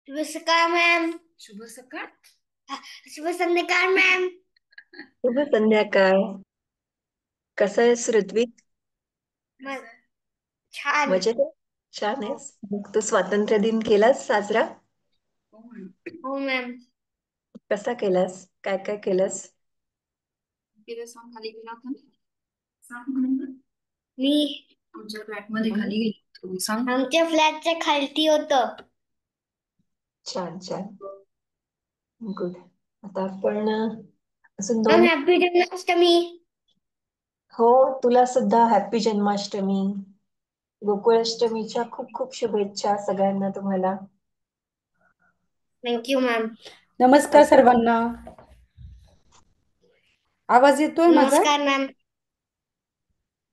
शुभ सकाळ मॅम. शुभ सकाळ. शुभ संध्याकाळ मॅम. शुभ संध्याकाळ. कसं आहेस ऋत्विक? छान. मजेत आहे? छान आहेस? मग तू स्वातंत्र्य दिन केलास साजरा? हो मॅम. कसा केलास? काय काय केलंस? सांग, खाली गेला होता ना? सांग म्हणून. मी आमच्या फ्लॅटमध्ये खाली गेली होती. सांग. आमच्या फ्लॅटच्या खालती होतं. छान छान. गुड. आता आपण अजून मॅम 2. हॅपी जन्माष्टमी. हो, तुला सुद्धा हॅपी जन्माष्टमी. गोकुळाष्टमीच्या खूप खूप शुभेच्छा सगळ्यांना तुम्हाला. Thank you ma'am. नमस्कार सर्वांना. आवाज येतोय माझा? नमस्कार मॅम.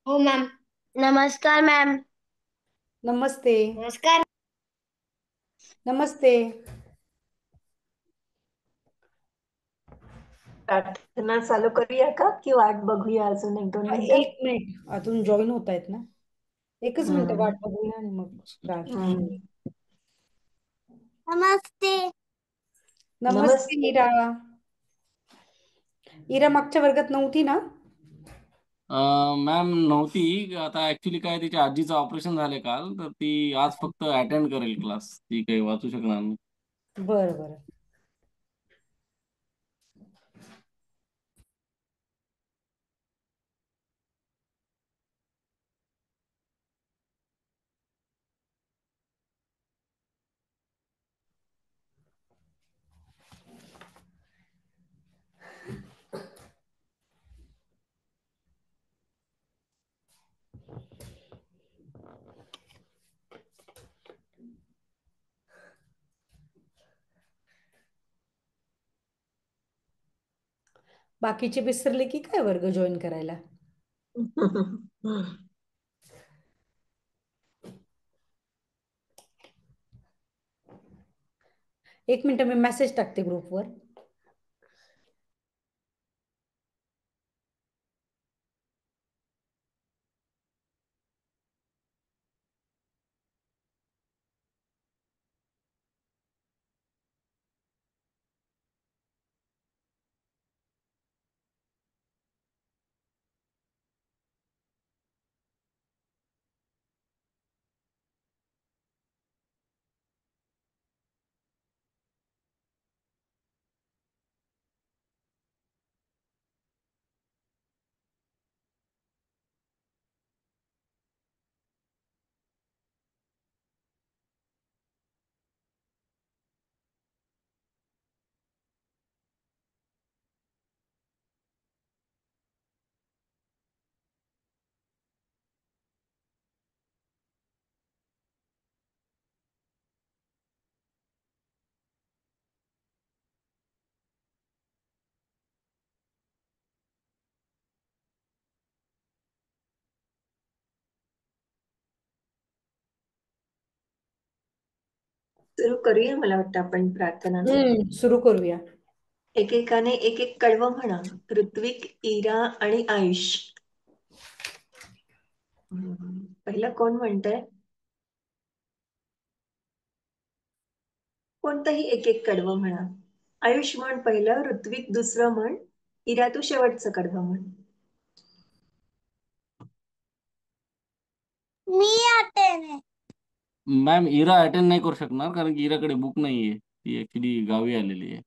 हो मॅम. नमस्कार मॅम. नमस्ते. नमस्कार. नमस्ते. प्रार्थना चालू करूया का की वाट बघूया अजून 1-2 मिनिटं? 1 मिनिट, अजून जॉईन होत आहेत ना, 1च मिनिट वाट बघूया आणि मग प्रार्थना. नमस्ते. नमस्ते इरा. इरा मागच्या वर्गात नव्हती ना? मॅम नव्हती. आता ऍक्च्युली काय तिच्या आजीचं ऑपरेशन झालंय काल, तर ती आज फक्त अटेंड करेल क्लास. ती काही वाचू शकणार नाही. बरं बरं. बाकीचे विसरले की काय वर्ग जॉईन करायला? 1 मिनिट, मी मेसेज टाकते ग्रुपवर. सुरू करूया. मला वाटतं आपण प्रार्थना सुरू करूया. एकेकाने एक एक कडवं म्हणा. ऋत्विक, इरा आणि आयुष. पहिलं कोण म्हणतंय? कोणतंही एक एक कडवं म्हणा. आयुष म्हण पहिलं, ऋत्विक दुसरं म्हण, इरा तू शेवटचं कडवं म्हण. मी अटेंड. मॅम इरा अटेंड नाही करू शकणार, कारण की इराकडे बुक नाहीये. ती ऍक्च्युली गावी आलेली आहे.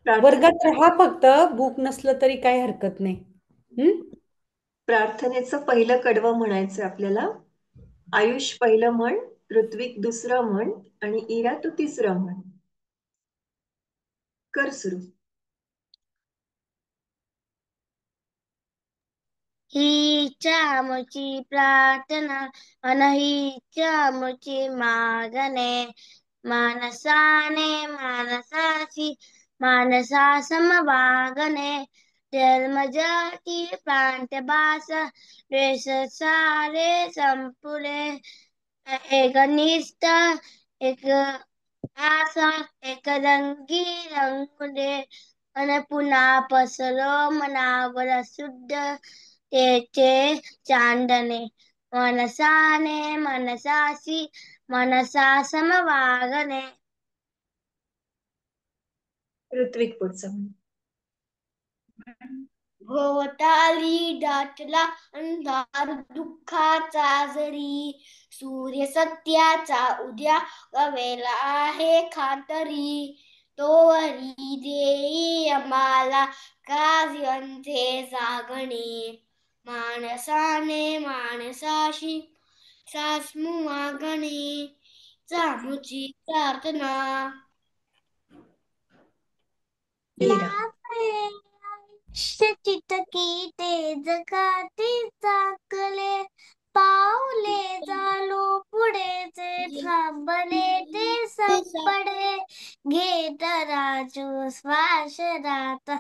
वर्गात राहा फक्त, बुक नसलं तरी काही हरकत नाही. प्रार्थनेचं पहिलं कडवं म्हणायचं आपल्याला. आयुष पहिलं म्हण, ऋत्विक दुसरं म्हण आणि इरा तू तिसरं म्हण. कर सुरू. हीच आमची प्रार्थना अन हीच आमची मागणे, मानसाने मानसाची मानसा समवागणे, जन्मजाती प्रांतभास वेश सारे संपुले, एकनिष्ठ एक आसा एक रंगी रंगुले, अन पुन्हा पसरो मनावर शुद्ध त्याचे चांदणे मनसाने मनसाशी मनसा समवागणे. ऋत्विक पुढचं म्हण. भोवताली दाटला अंधार दुःखाचा जरी, सूर्य सत्याचा उद्या गवेला आहे खातरी. तोवरी देई आम्हाला काव्यांचे जागणे, माणसाने माणसाशी सासमू वागणे. चामुची प्रार्थना. मीरा. चितकी तेज काती चाकले, पावले चालू पुढेचे थांबले ते संपडे. घेत राजू श्वास रात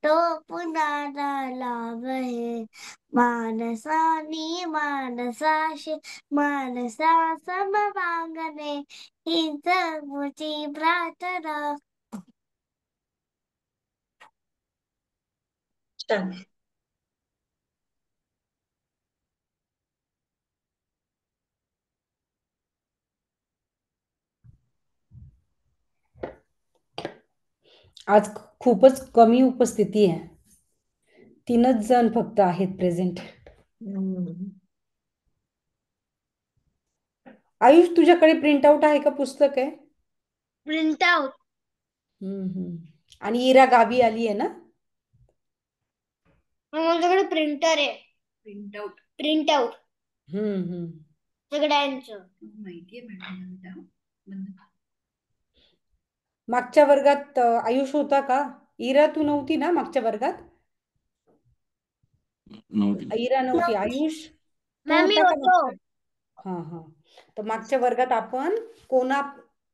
तो पुन्हा लाभ हे, मानसानी मानसाशी मानसा समवागणे. ही जगूची प्रार्थना. छान. आज खूपच कमी उपस्थिती आहे. 3च जण फक्त आहेत प्रेझेंट. आयुष, तुझ्याकडे प्रिंट आउट आहे का पुस्तक आहे? Print out. आणि इरा गावी आली आहे ना? माझ्याकडे प्रिंटर आहे. प्रिंट आउट प्रिंट आउट सगळ्यांचं. माहितीये मॅडम. मागच्या वर्गात आयुष होता का? इरा तू नव्हती ना मागच्या वर्गात? नव्हती. इरा नव्हती. आयुष तू मॅम, मी होता का होतो. मागच्या? तर मागच्या वर्गात आपण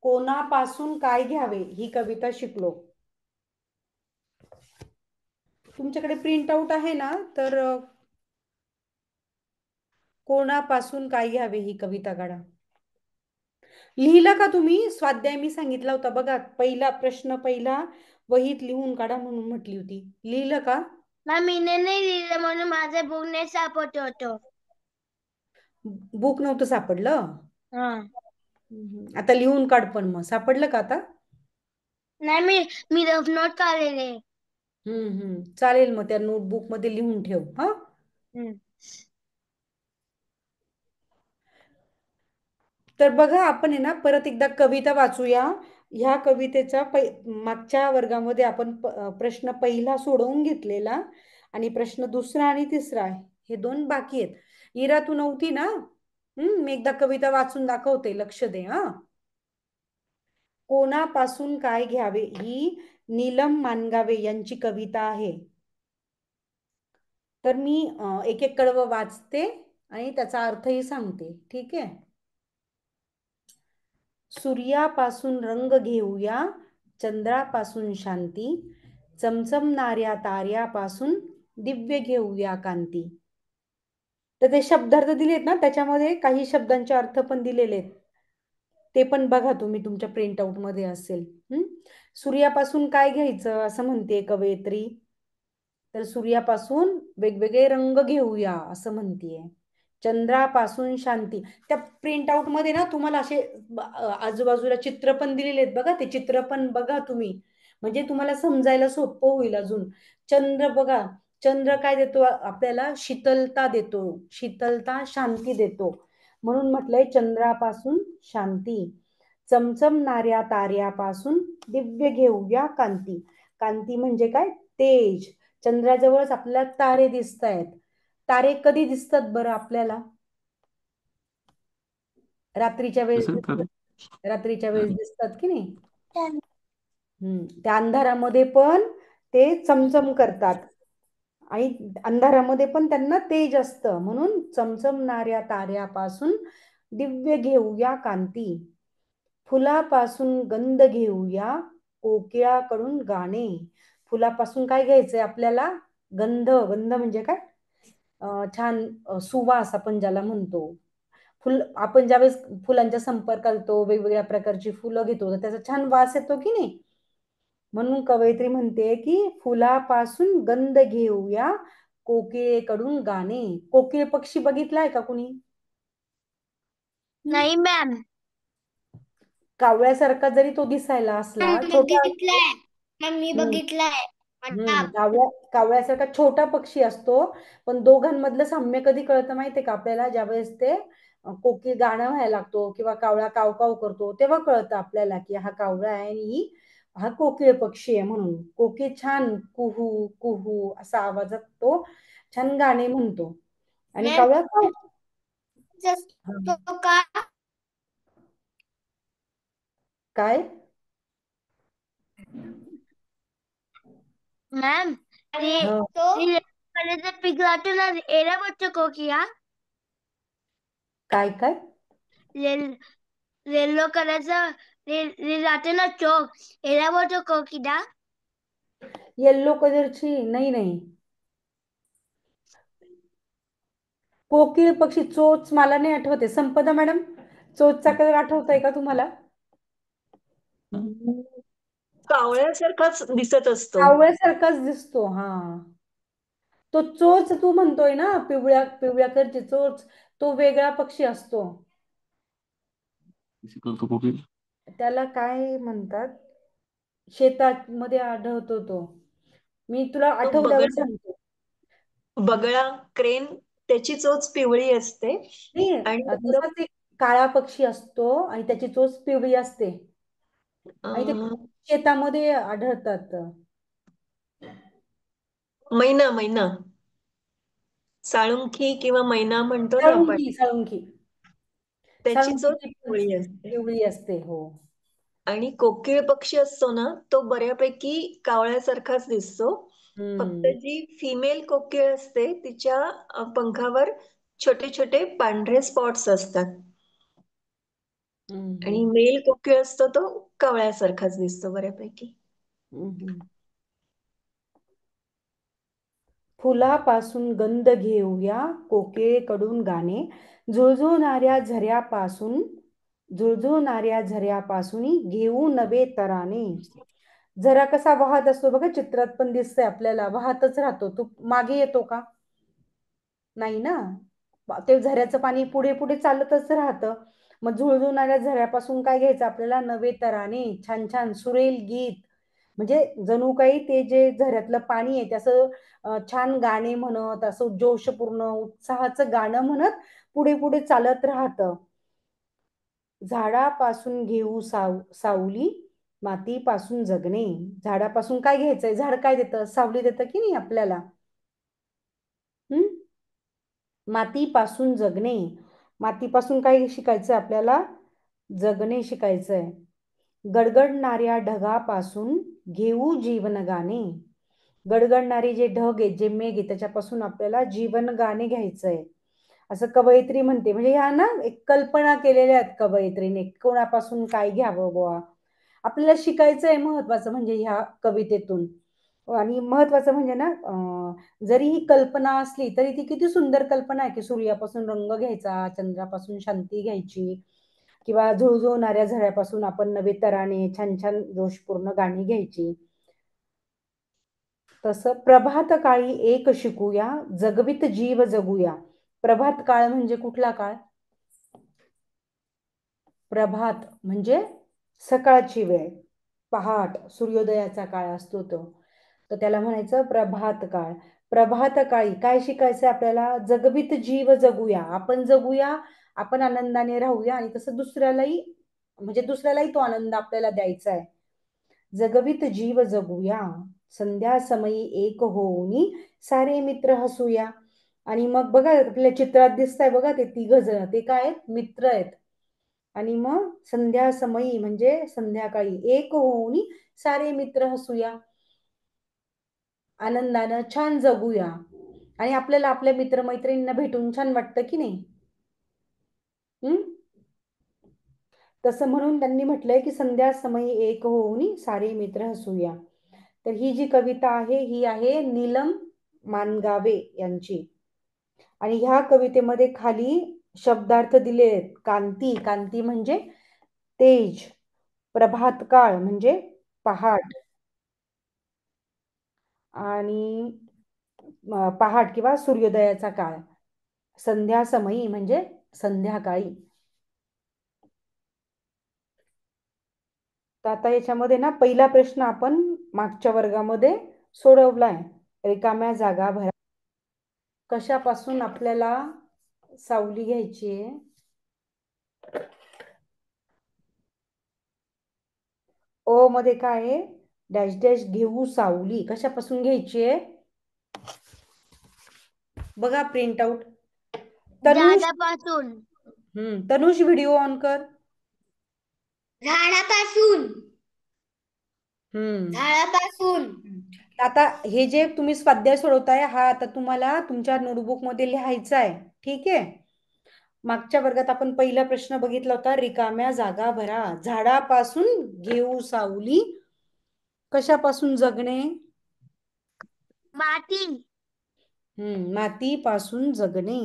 कोणापासून काय घ्यावे ही कविता शिकलो. तुमच्याकडे प्रिंट आउट आहे ना, तर कोणापासून काय घ्यावे ही कविता काढा. लिहिला का तुम्ही? स्वाध्याय मी सांगितला होता बघा, पहिला प्रश्न पहिला वहीत लिहून काढा म्हणून म्हटली होती. लिहिलं का? मॅम, मीने नाही लिहिलं म्हणून माझं बुक नाही सापडत होतं. बुक नव्हतं सापडलं? हा. आता लिहून काढ. पण मग सापडलं का आता? नाही, मी रफ नोट काढलेले. चालेल, मग त्या नोटबुक मध्ये लिहून ठेव. हा. तर बघा, आपण आहे ना परत एकदा कविता वाचूया. ह्या कवितेचा मागच्या वर्गामध्ये आपण प्रश्न पहिला सोडवून घेतलेला आणि प्रश्न दुसरा आणि तिसरा हे 2 बाकी आहेत. इरा तू नव्हती ना? मी एकदा कविता वाचून दाखवते, लक्ष दे. कोणापासून काय घ्यावे ही नीलम मानगावे यांची कविता आहे. तर मी एक एक कडवं वाचते आणि त्याचा अर्थही सांगते. ठीक आहे? सूर्यापासून रंग घेऊया, चंद्रापासून शांती, चमचमणाऱ्या ताऱ्यापासून दिव्य घेऊया कांती. तर ते शब्दार्थ दिलेत ना, त्याच्यामध्ये काही शब्दांचे अर्थ पण दिलेले आहेत. ते पण बघा तुम्ही, तुमच्या प्रिंट आउट मध्ये असेल. सूर्यापासून काय घ्यायचं असं म्हणते कवयित्री. तर सूर्यापासून वेगवेगळे रंग घेऊया असं म्हणतीये. चंद्रापासून शांती. त्या प्रिंट आउट मध्ये ना तुम्हाला असे आजूबाजूला चित्र पण दिलेले आहेत बघा. ते चित्र पण बघा तुम्ही, म्हणजे तुम्हाला समजायला सोपं होईल अजून. चंद्र बघा, चंद्र काय देतो आपल्याला? शीतलता देतो, शीतलता, शांती देतो. म्हणून म्हटलंय चंद्रापासून शांती. चमचमणाऱ्या ताऱ्यापासून दिव्य घेऊया कांती. कांती म्हणजे काय? तेज. चंद्राजवळच आपल्याला तारे दिसत आहेत. तारे कधी दिसतात बरं आपल्याला? रात्रीच्या वेळेस दिसतात. रात्रीच्या वेळेस दिसतात की नाही? त्या अंधारामध्ये पण ते चमचम करतात आणि अंधारामध्ये पण त्यांना तेज असतं. म्हणून चमचमणाऱ्या ताऱ्यापासून दिव्य घेऊया कांती. फुलापासून गंध घेऊया, कोकिळाकडून गाणे. फुलापासून काय घ्यायचंय आपल्याला? गंध. गंध म्हणजे काय? छान सुवास आपण ज्याला म्हणतो. आपण ज्यावेळेस फुलांच्या संपर्कात येतो, वेगवेगळ्या प्रकारची फुलं घेतो, तर त्याचा छान वास येतो की नाही? म्हणून कवयित्री म्हणते की फुलापासून गंध घेऊया, कोकिळेकडून गाणे. कोकिळ पक्षी बघितलाय का कुणी? नाही मॅम. कावळ्यासारखा जरी तो दिसायला असला, छोटा बघितलाय मॅम, मी हम्म, बघितलाय मॅम. कावळ्यासारखा छोटा पक्षी असतो, पण दोघांमधलं साम्य कधी कळतं माहितीये का आपल्याला? ज्यावेळेस ते कोकिळ गाणं व्हायला लागतो किंवा कावळा काव काव करतो, तेव्हा कळतं आपल्याला की हा कावळा आहे आणि हा कोकिळ पक्षी आहे म्हणून. कोकिळ छान कुहू कुहू असा आवाजात तो छान गाणे म्हणतो आणि मॅम, कावळा काव. तो का काय? मॅम, हा. तो पिघलाटो ना एरा बच्चों को किया काय काय? येलो कलरचा राहते ना चोक, एरा बच्चों को किया. येल्लो कलरची नाही नाही. कोकिळ पक्षी चोच मला नाही आठवते. संपदा मॅडम, चोचचा कलर आठवतोय का तुम्हाला? कावळ्यासारखाच दिसत असतो. कावळ्यासारखाच दिसतो. हा, तो चोच तू म्हणतोय ना, पिवळ्या पिवळ्या कलरची चोच, तो वेगळा पक्षी असतो. करतो कोकिळ. त्याला काय म्हणतात? शेतात मध्ये आढळतो तो. मी तुला तो आठवल्यावर सांगतो. बगळा, क्रेन, त्याची चोच पिवळी असते नाही, आणि तसाच एक काळा पक्षी असतो आणि त्याची चोच पिवळी असते आणि ते अं, शेतामध्ये आढळतात. मैना मैना साळुंखी किंवा मैना म्हणतो ना आपण, साळुंखी साळुंखी त्याची चोच साळुंखीची पण पिवळी असते. पिवळी असते. हो. आणि कोकिळ पक्षी असतो ना, तो बऱ्यापैकी कावळ्यासारखाच दिसतो. फक्त हम्म. जी फिमेल कोकिळ असते तिच्या पंखावर छोटे छोटे पांढरे स्पॉट्स असतात आणि हम्म. मेल कोकिळ असतो तो कावळ्यासारखाच दिसतो बऱ्यापैकी. हम्म. फुलापासून गंध घेऊया कोकिळेकडून गाणे, झुळझुळणाऱ्या झऱ्यापासून घेऊ नवे तराने. झरा कसा वाहत असतो बघा, चित्रात पण दिसतंय आपल्याला, वाहतच राहतो. तो मागे येतो का? नाही ना. ते झऱ्याचं पाणी पुढे पुढे चालतच राहतं. मग झुळझुळणाऱ्या झऱ्यापासून काय घ्यायचं आपल्याला? नवे तराने, छान छान सुरेल गीत. म्हणजे जणू काही ते जे झऱ्यातलं पाणी आहे त्याचं छान गाणे म्हणत, असं जोशपूर्ण उत्साहाचं गाणं म्हणत पुढे पुढे चालत राहतं. झाडापासून घेऊ सावली, मातीपासून जगणे. झाडापासून काय घ्यायचंय? झाड काय देतं? सावली देतं की नाही आपल्याला? मातीपासून जगणे. मातीपासून काय शिकायचं आपल्याला? जगणे शिकायचंय. गडगडणाऱ्या ढगापासून घेऊ जीवन गाणे. गडगडणारे जे ढग आहेत, जे मेघ आहेत, त्याच्यापासून आपल्याला जीवन गाणे घ्यायचंय, असं कवयित्री म्हणते. म्हणजे ह्या ना एक कल्पना केलेल्या आहेत कवयित्रीने, कोणापासून काय घ्यावं बुवा. आपल्याला शिकायचंय महत्वाचं म्हणजे ह्या कवितेतून. आणि महत्वाचं म्हणजे ना, जरी ही कल्पना असली तरी ती किती सुंदर कल्पना आहे की सूर्यापासून रंग घ्यायचा, चंद्रापासून शांती घ्यायची किंवा झुळझुळणाऱ्या झऱ्यापासून आपण नवे तराने छान छान जोशपूर्ण गाणी घ्यायची. तसं प्रभात काळी एक शिकूया, जगवित जीव जगूया. प्रभात काळ म्हणजे कुठला काळ? प्रभात म्हणजे सकाळची वेळ, पहाट, सूर्योदयाचा काळ असतो तो. तर त्याला म्हणायचं प्रभात काळ. प्रभात काळी काय शिकायचं आपल्याला? जगवित जीव जगूया. आपण जगूया, आपण आनंदाने राहूया आणि तसं दुसऱ्यालाही, म्हणजे दुसऱ्यालाही तो आनंद आपल्याला द्यायचा आहे. जगवित जीव जगूया, संध्या समयी एक होऊनी सारे मित्र हसूया. आणि मग बघा आपल्या चित्रात दिसतंय बघा, ते तिघ जण, ते काय आहेत? मित्र आहेत. आणि मग संध्या समयी म्हणजे संध्याकाळी, एक होऊनी सारे मित्र हसूया, आनंदानं छान जगूया. आणि आपल्याला आपल्या मित्रमैत्रिणींना भेटून छान वाटतं की नाही? तसं म्हणून त्यांनी म्हटलंय की संध्या समयी एक होऊनी सारे मित्र हसूया. तर ही जी कविता आहे ही आहे नीलम मानगावे यांची. आणि ह्या कवितेमध्ये खाली शब्दार्थ दिले आहेत. कांती, कांती म्हणजे तेज. प्रभात काळ म्हणजे पहाट. आणि पहाट किंवा सूर्योदयाचा काळ. संध्या समयी म्हणजे संध्याकाळी. तर आता याच्यामध्ये ना पहिला प्रश्न आपण मागच्या वर्गामध्ये सोडवलाय. रिकाम्या जागा भरा. कशापासून आपल्याला सावली घ्यायची आहे? ओ मध्ये काय आहे? डॅश डॅश घेऊ सावली. कशापासून घ्यायची आहे? बघा प्रिंट आउट. तनुष झाडापासून. तनुष व्हिडिओ ऑन कर. झाडापासून. हम्म झाडापासून. आता हे जे तुम्ही स्वाध्याय सोडवताय हा आता तुम्हाला तुमच्या नोटबुक मध्ये लिहायचा आहे. ठीक आहे. मागच्या वर्गात आपण पहिला प्रश्न बघितला होता, रिकाम्या जागा भरा. झाडापासून घेऊ सावली. कशापासून जगणे? माती. मातीपासून जगणे.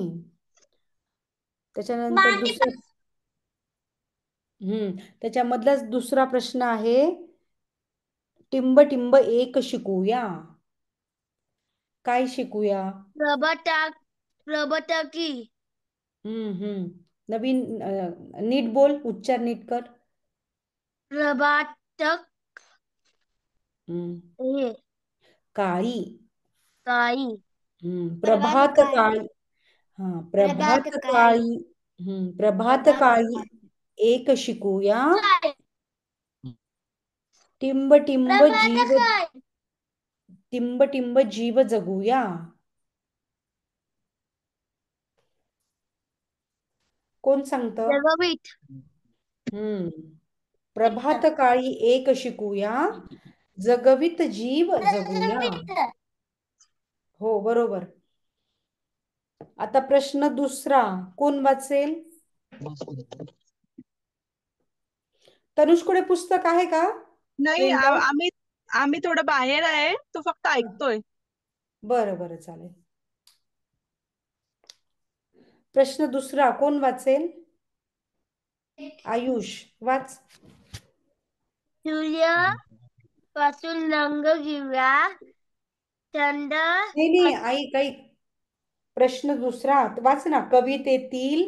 त्याच्यानंतर त्याच्यामधलाच दुसरा प्रश्न आहे, टिंब टिंब एक शिकूया. काय शिकूया? प्रबटकी. नवीन नीट बोल, उच्चार नीट कर. प्रभातक. काळी. काळी. प्रभात काळी. प्रभात काळी. प्रभात काळी एक शिकूया. टिंब टिंब जीव. टिंब टिंब जीव जगूया. कोण सांगत? जगवीत. प्रभात काळी एक शिकूया, जगवित जीव जगूया. हो बरोबर. आता प्रश्न दुसरा कोण वाचेल? तनुषकडे पुस्तक आहे का? नाही, आम्ही थोडं बाहेर आहे, तो फक्त ऐकतोय. बरं बरं चालेल. प्रश्न दुसरा कोण वाचेल? आयुष वाच. सूर्य पासून रंग घेऊया. चंद्र. नाही ऐक ऐक. प्रश्न दुसरा वाच ना. कवितेतील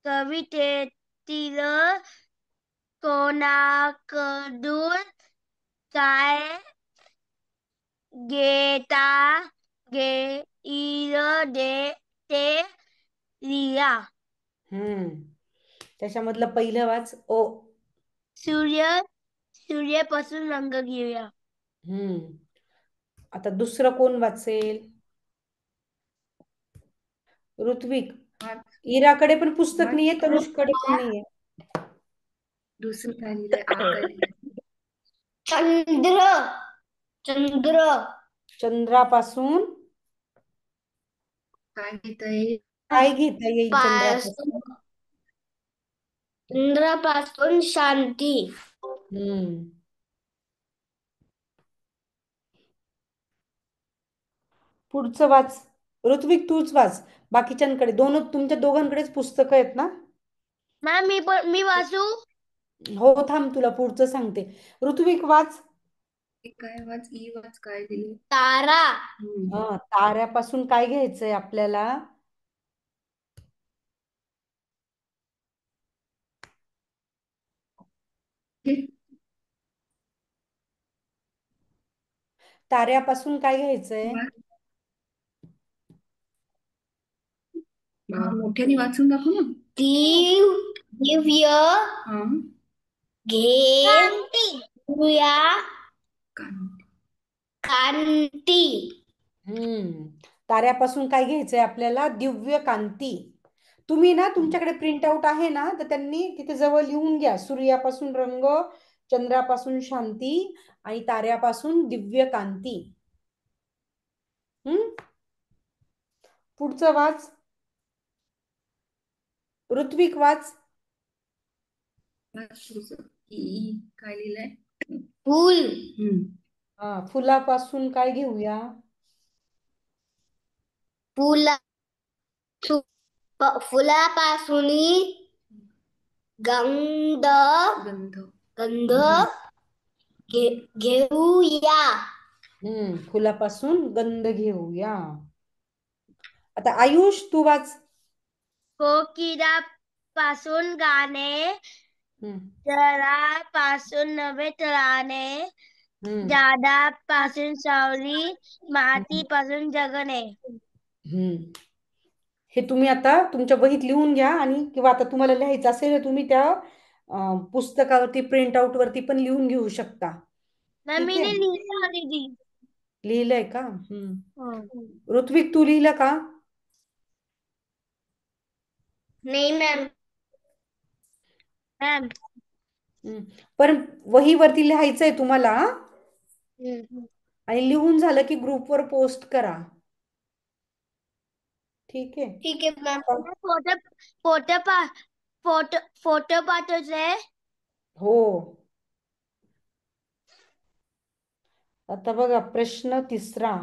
कवितेतील कोणाकडून काय घेता येईल ते लिहा. त्याच्यामधलं पहिलं वाच. ओ. सूर्यापासून रंग घेऊया. आता दुसरं कोण वाचेल? ऋत्विक. इराकडे पण पुस्तक नाहीये, तनुषकडे पण नाहीये. दुसरं काय लिहिलंय? चंद्र. चंद्र. चंद्रापासून काय घेता येईल? काय घेता येईल चंद्रापासून? चंद्रापासून शांती. पुढचं वाच. ऋत्विक तूच वाच. बाकीच्यांकडे तुमच्या दोघांकडेच पुस्तकं आहेत ना? मॅम मी वाचू? हो थांब, तुला पुढचं सांगते. ऋत्विक वाच. काय वाच? वाच काय दिली? तारा. ताऱ्यापासून काय घ्यायचंय आपल्याला? ताऱ्यापासून काय घ्यायचंय? मोठ्याने वाचून दाखव ना. दिव्य घेऊया कांती. ताऱ्यापासून काय घ्यायचंय आपल्याला? दिव्य कांती. तुम्ही ना तुमच्याकडे प्रिंट आउट आहे ना, तर त्यांनी तिथे जवळ लिहून घ्या. सूर्यापासून रंग, चंद्रापासून शांती आणि ताऱ्यापासून दिव्य कांती. पुढचं वाच. ऋत्विक वाच. काय लिहिलंय? फूल. फुलापासून काय घेऊया? फुलापासून गंध. घेऊया. फुलापासून गंध घेऊया. आता आयुष तू वाच. कोकिलापासून गाणे, जळापासून नवे तराणे, झाडापासून सावली, मातीपासून जगणे. हे तुम्ही आता तुमच्या वहीत लिहून घ्या, आणि किंवा आता तुम्हाला लिहायचं असेल तर तुम्ही त्या पुस्तकावरती प्रिंट आउट वरती पण लिहून घेऊ शकता. ठीक मी आहे, लिहिलं दीदी. लिहिलंय का? ऋत्विक तू लिहिलं का? नाही मॅम. पण वहीवरती लिहायचंय तुम्हाला, आणि लिहून झालं की ग्रुपवर पोस्ट करा. ठीक आहे. ठीक आहे मॅम. फोटो पाठवते. हो. आता बघा प्रश्न 3.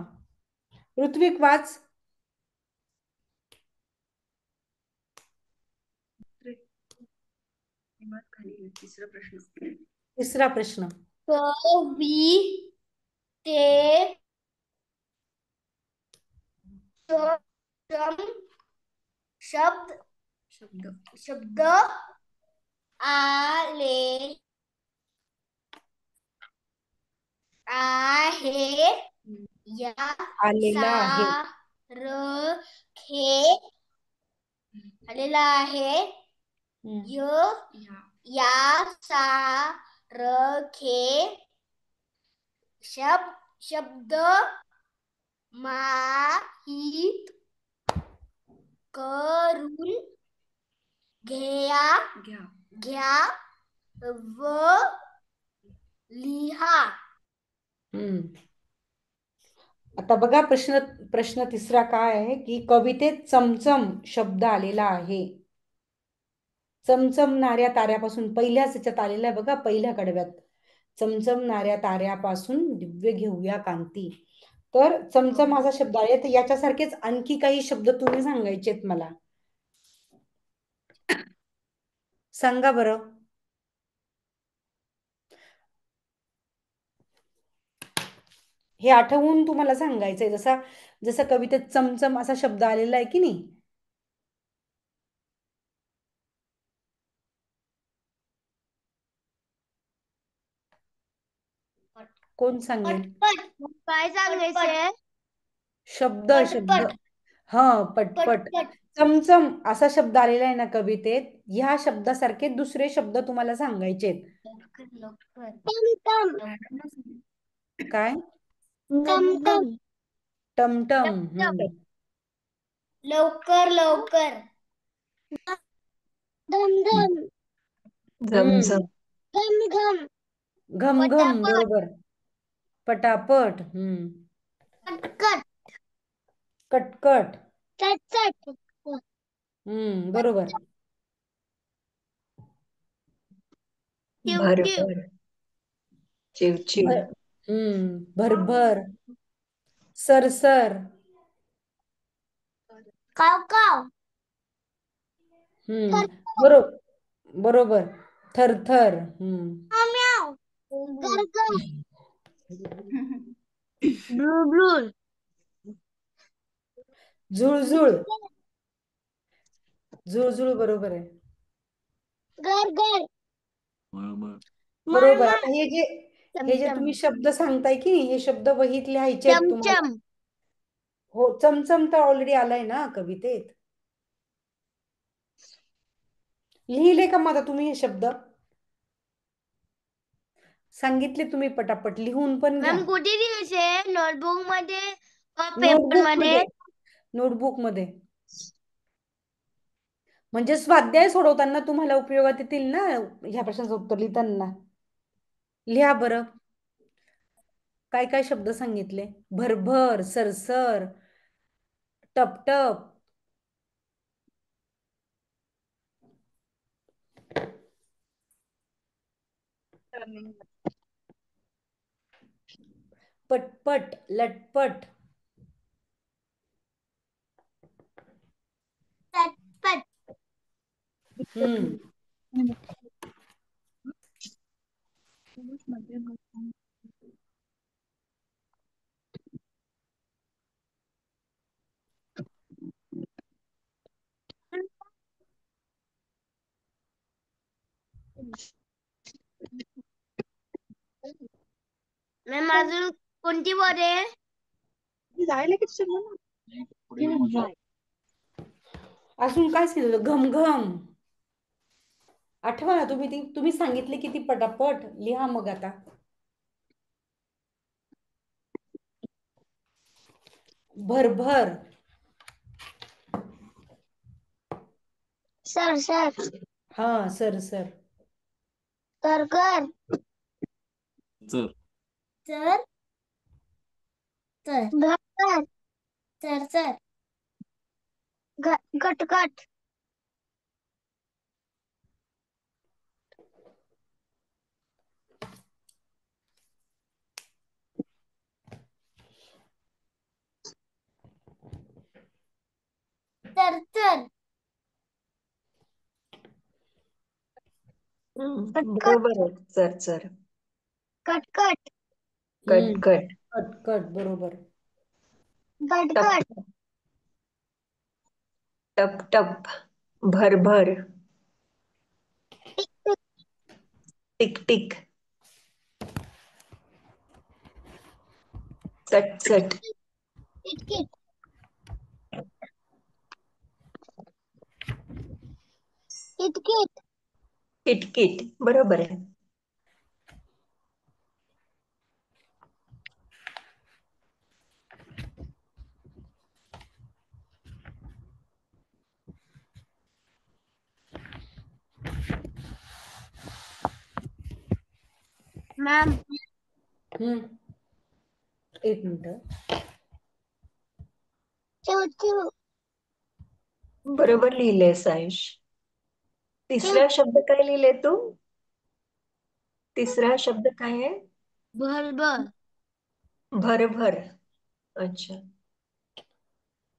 ऋत्विक वाच. तिसरा प्रश्न. कवी ते शब्द आले आहे या आलेला आहे. सारखे आलेला आहे या सारखे शब्द माहित करून घ्या व लिहा. आता बघा प्रश्न 3 काय आहे की कवितेत चमचम शब्द आलेला आहे. चमचमणाऱ्या ताऱ्यापासून पहिल्याच याच्यात आलेला आहे बघा, पहिल्या कडव्यात. चमचमणाऱ्या ताऱ्यापासून दिव्य घेऊया कांती. तर चमचम असा शब्द आहे, तर याच्यासारखेच आणखी काही शब्द तुम्ही सांगायचेत मला. सांगा बरं. हे आठवून तुम्हाला सांगायचंय. जसा कवितेत चमचम असा शब्द आलेला आहे की नाही. कोण सांगेल? काय सांगायचंय? शब्द. हा, पटपट. चमचम असा शब्द आलेला आहे ना कवितेत, ह्या शब्दासारखे दुसरे शब्द तुम्हाला सांगायचे. काय? टमटम. लवकर. झमझम. घमघम. बरोबर. पटापट. कटकट. बरोबर. भरभर. चिवचिव. भरभर. सरसर. काव. बरोबर. थरथर. ब्लू. झुळझुळ. बरोबर आहे. बरोबर. आता हे जे तुम्ही शब्द सांगताय की हे शब्द वहीत लिहायचे आहेत तुम्हाला. हो, चमचम तर ऑलरेडी आलाय ना कवितेत. लिहिले का मग आता तुम्ही हे शब्द? सांगितले तुम्ही पटापट, लिहून पण घ्या. कुठे लिहायचे? नोटबुक मध्ये पेपर मध्ये? नोटबुक मध्ये. म्हणजे स्वाध्याय सोडवताना तुम्हाला उपयोगात येतील ना ह्या प्रश्नाचं उत्तर लिहिताना. लिहा बरं. काय काय शब्द सांगितले? भरभर, सरसर, टपटप. पटपट, लटपट. मॅम अजून कोणती वर आहे? जायला किती शिकलो ना? पुढे गेली. अजून काय सांगितलं? घमघम. आठवा ना तुम्ही सांगितले किती पटापट लिहा मग आता. भरभर. सर सर हा सर सर. सरकर चल सर सर घटघट सर सर घटघट सर सर बरोबर आहे. चर चर. कटकट कट कट. कट बरोबर. गटगट टप टप. भरभर. Tick tick. चट चट. किटकिट किटकिट किटकिट. बरोबर आहे. मॅम एक मिनिट. चिव चिव बरोबर लिहिलंय आयुष. तिसरा शब्द काय लिहिलंय तू? तिसरा शब्द काय आहे? भरभर भरभर. अच्छा.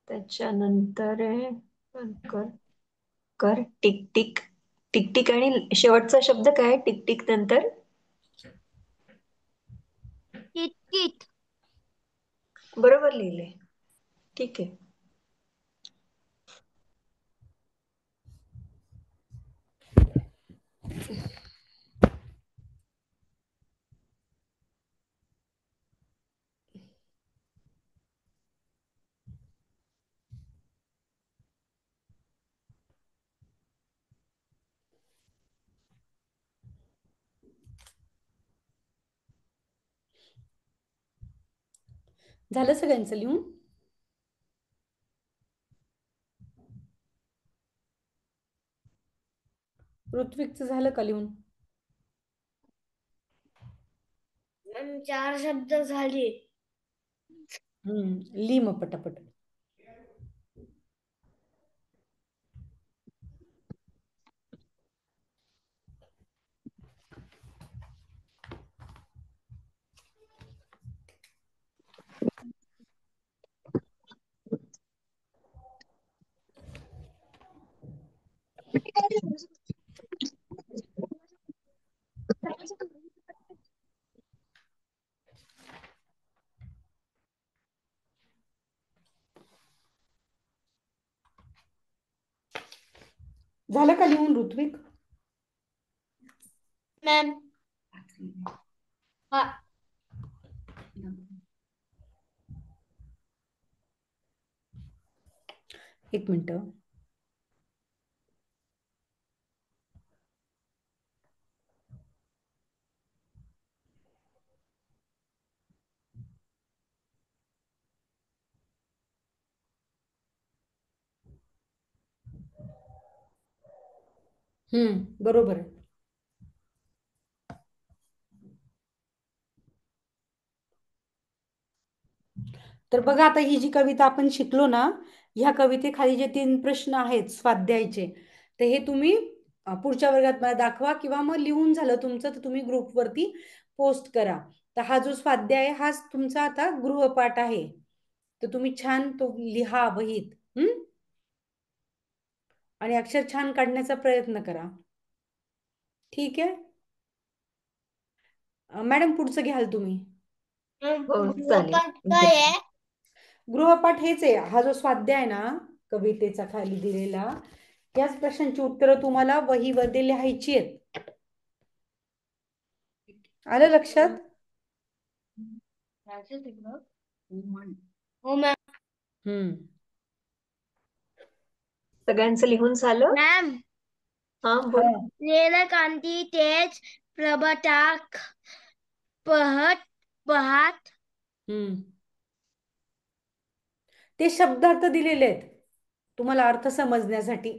त्याच्यानंतर आहे कर कर. Tick tick. टिक टिक आणि शेवटचा शब्द काय आहे टिक टिक नंतर? किटकिट बरोबर लिहिलंय. ठीक आहे. झालं सगळ्यांचं लिहून? ऋत्विकचं झालं का लिहून? मॅम 4 शब्द झाले. लिह मग पटापट. झालं का लिहून ऋत्विक? मॅम हा एक मिनिट. बरोबर आहे. तर बघा आता ही जी कविता आपण शिकलो ना, ह्या कवितेखाली जे 3 प्रश्न आहेत स्वाध्यायचे, तर हे तुम्ही पुढच्या वर्गात मला दाखवा किंवा मग लिहून झालं तुमचं तर तुम्ही ग्रुपवरती पोस्ट करा. तर हा जो स्वाध्याय आहे हाच तुमचा आता गृहपाठ आहे. तर तुम्ही छान तो लिहा वहीत. आणि अक्षर छान काढण्याचा प्रयत्न करा. ठीक आहे. मॅडम पुढचं घ्याल तुम्ही. हो गृहपाठ चालेल. काय आहे? गृहपाठ हेच आहे. हा जो स्वाध्याय आहे ना कवितेचा खाली दिलेला, याच प्रश्नांची उत्तरं तुम्हाला वहीमध्ये लिहायची आहेत. आलं लक्षात? हो मॅम. हम्म. सगळ्यांचं लिहून झालं? मॅम, हा बोल. हा. नीलकांती तेज प्रभाताक पहत पहात. हम्म. ते शब्दार्थ दिलेले आहेत तुम्हाला अर्थ समजण्यासाठी.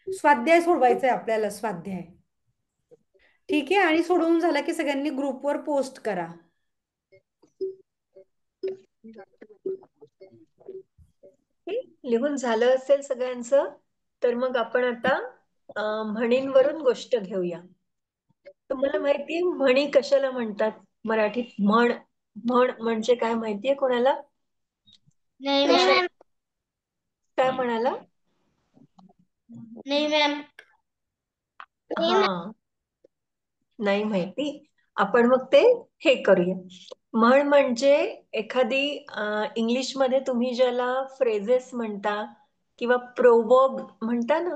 स्वाध्याय सोडवायचा आहे आपल्याला, स्वाध्याय. ठीक आहे, आणि सोडवून झाला की सगळ्यांनी ग्रुपवर पोस्ट करा. लिहून झालं असेल सगळ्यांचं, तर मग आपण आता म्हणींवरून गोष्ट घेऊया. तुम्हाला माहितीये म्हणी कशाला म्हणतात मराठीत? म्हण म्हण म्हणजे काय माहितीये कोणाला? नाही कशा मॅम. काय म्हणाला? नाही मॅम. हा, नाही माहिती. आपण मग ते हे करूया. म्हण म्हणजे एखादी इंग्लिशमध्ये तुम्ही ज्याला फ्रेजेस म्हणता किंवा प्रोवर्ब म्हणता ना,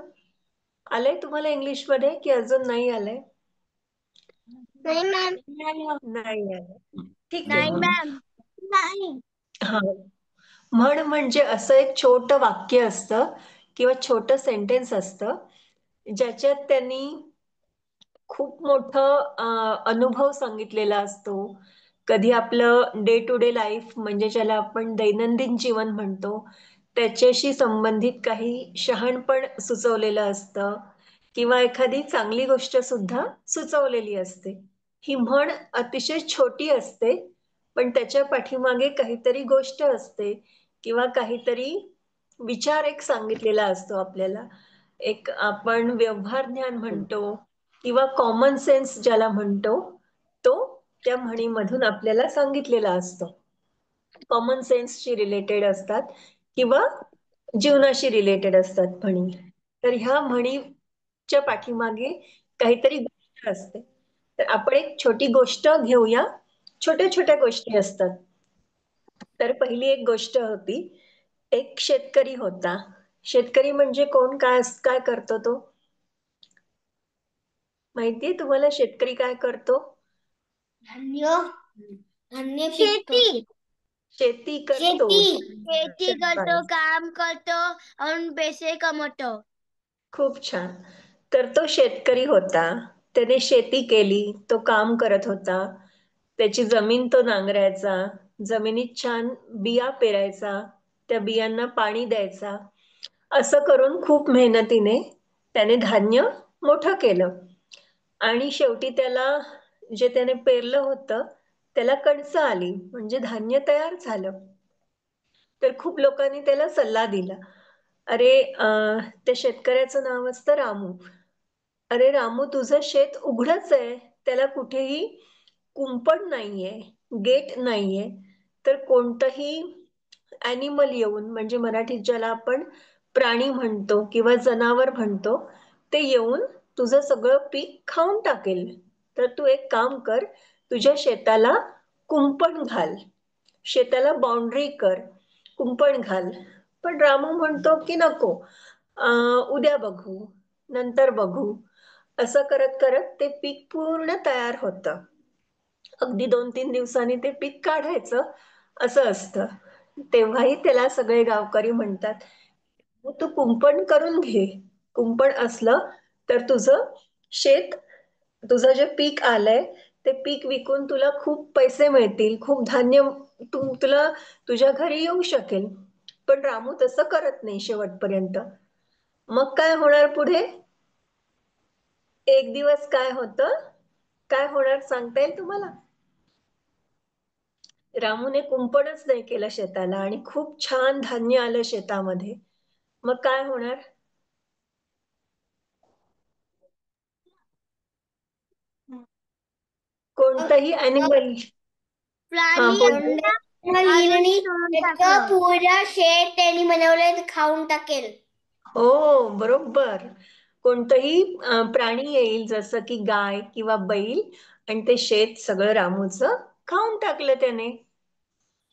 आलंय तुम्हाला इंग्लिशमध्ये की अजून नाही आलंय? नाही मॅम. नाही आलंय. ठीक आहे नाही मग. मॅम. नाही. हा, म्हण म्हणजे असं एक छोटं वाक्य असतं किंवा छोटं सेंटेन्स असतं ज्याच्यात त्यांनी खूप मोठं अनुभव सांगितलेला असतो. कधी आपलं डे टू डे लाईफ म्हणजे ज्याला आपण दैनंदिन जीवन म्हणतो त्याच्याशी संबंधित काही शहाणपण सुचवलेलं असतं किंवा एखादी चांगली गोष्ट सुद्धा सुचवलेली असते. ही म्हण अतिशय छोटी असते, पण त्याच्या पाठीमागे काहीतरी गोष्ट असते किंवा काहीतरी विचार एक सांगितलेला असतो आपल्याला. एक आपण व्यवहार ज्ञान म्हणतो किंवा कॉमन सेन्स ज्याला म्हणतो, तो त्या म्हणीमधून आपल्याला सांगितलेला असतो. कॉमन सेन्सशी रिलेटेड असतात किंवा जीवनाशी रिलेटेड असतात म्हणी. तर ह्या म्हणीच्या पाठीमागे काहीतरी गोष्ट असते. तर आपण एक छोटी गोष्ट घेऊया. छोट्या छोट्या गोष्टी असतात. तर पहिली एक गोष्ट होती. एक शेतकरी होता. शेतकरी म्हणजे कोण? काय करतो तो? माहितीये तुम्हाला शेतकरी काय करतो? धान्य धान्य शेती. शेती करतो. शेती करतो, बस. काम करतो आणि पैसे कमवतो. खूप छान. तर तो शेतकरी होता. त्याने शेती केली. तो काम करत होता. त्याची जमीन तो नांगरायचा. जमिनीत छान बिया पेरायचा. त्या बियांना पाणी द्यायचा. असं करून खूप मेहनतीने त्याने धान्य मोठं केलं. आणि शेवटी त्याला जे त्याने पेरलं होतं त्याला कणसं आली, म्हणजे धान्य तयार झालं. तर खूप लोकांनी त्याला सल्ला दिला. अरे त्या शेतकऱ्याचं नाव असतं रामू. अरे रामू, तुझं शेत उघडच आहे, त्याला कुठेही कुंपण नाहीये, गेट नाहीये, तर कोणतंही ॲनिमल येऊन, म्हणजे मराठीत ज्याला आपण प्राणी म्हणतो किंवा जनावर म्हणतो, ते येऊन तुझं सगळं पीक खाऊन टाकेल. तर तू एक काम कर, तुझ्या शेताला कुंपण घाल, शेताला बाउंड्री कर, कुंपण घाल. पण रामू म्हणतो की नको, उद्या बघू, नंतर बघू. असं करत करत ते पीक पूर्ण तयार होतं. अगदी 2-3 दिवसांनी ते पीक काढायचं असं असतं. तेव्हाही त्याला सगळे गावकरी म्हणतात, तू कुंपण करून घे. कुंपण असलं तर तुझं शेत, तुझं जे पीक आलंय ते पीक विकून तुला खूप पैसे मिळतील, खूप धान्य तुला तुझ्या घरी येऊ शकेल. पण रामू तसं करत नाही शेवटपर्यंत. मग काय होणार पुढे? एक दिवस काय होतं, काय होणार सांगता येईल तुम्हाला? रामूने कुंपणच नाही केलं शेताला आणि खूप छान धान्य आलं शेतामध्ये. मग काय होणार? कोणतंही ॲनिमल. हा प्राणी बोल. हिरणी त्याचं पुरं शेत त्यांनी बनवलंय खाऊन टाकेल. हो, बरोबर. कोणतंही प्राणी येईल जसं की गाय किंवा बैल आणि ते शेत सगळं रामूचं खाऊन टाकलं त्याने.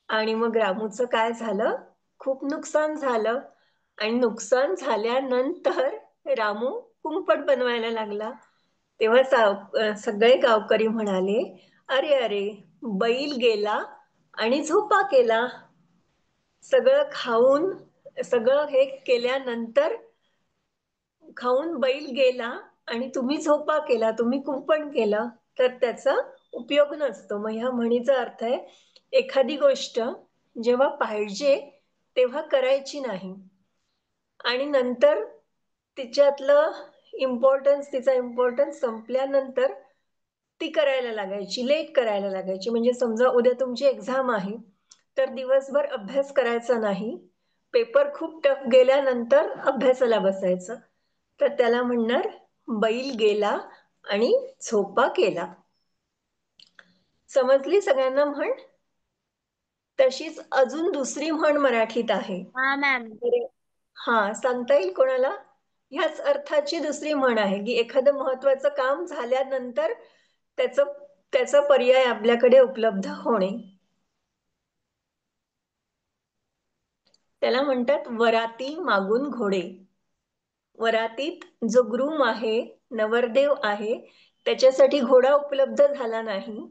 आणि मग रामूचं काय झालं, खूप नुकसान झालं. आणि नुकसान झाल्यानंतर रामू कुंपण बनवायला लागला. तेव्हा सगळे गावकरी म्हणाले, अरे अरे, बैल गेला आणि झोपा केला. सगळं खाऊन सगळं हे केल्यानंतर खाऊन बैल गेला आणि तुम्ही झोपा केला, तुम्ही कुंपण केलं, तर त्याचा उपयोग नसतो. मग ह्या म्हणीचा अर्थ आहे, एखादी गोष्ट जेव्हा पाहिजे तेव्हा करायची नाही आणि नंतर तिच्यातलं तिचा इम्पॉर्टन्स संपल्यानंतर ती करायला लागायची, लेट करायला लागायची. म्हणजे समजा उद्या तुमची एक्झाम आहे, तर दिवसभर अभ्यास करायचा नाही, पेपर खूप टफ गेल्यानंतर अभ्यासाला बसायचं. तर त्याला म्हणणार बैल गेला आणि झोपा केला. समजली सगळ्यांना म्हण? तशीच अजून दुसरी म्हण मराठीत आहे. हा मॅम. हा, सांगता येईल कोणाला? ह्याच अर्थाची दुसरी म्हण आहे की एखादं महत्वाचं काम झाल्यानंतर त्याचा पर्याय आपल्याकडे उपलब्ध होणे. त्याला म्हणतात वराती मागून घोडे. वरातीत जो ग्रूम आहे, नवरदेव आहे, त्याच्यासाठी घोडा उपलब्ध झाला नाही.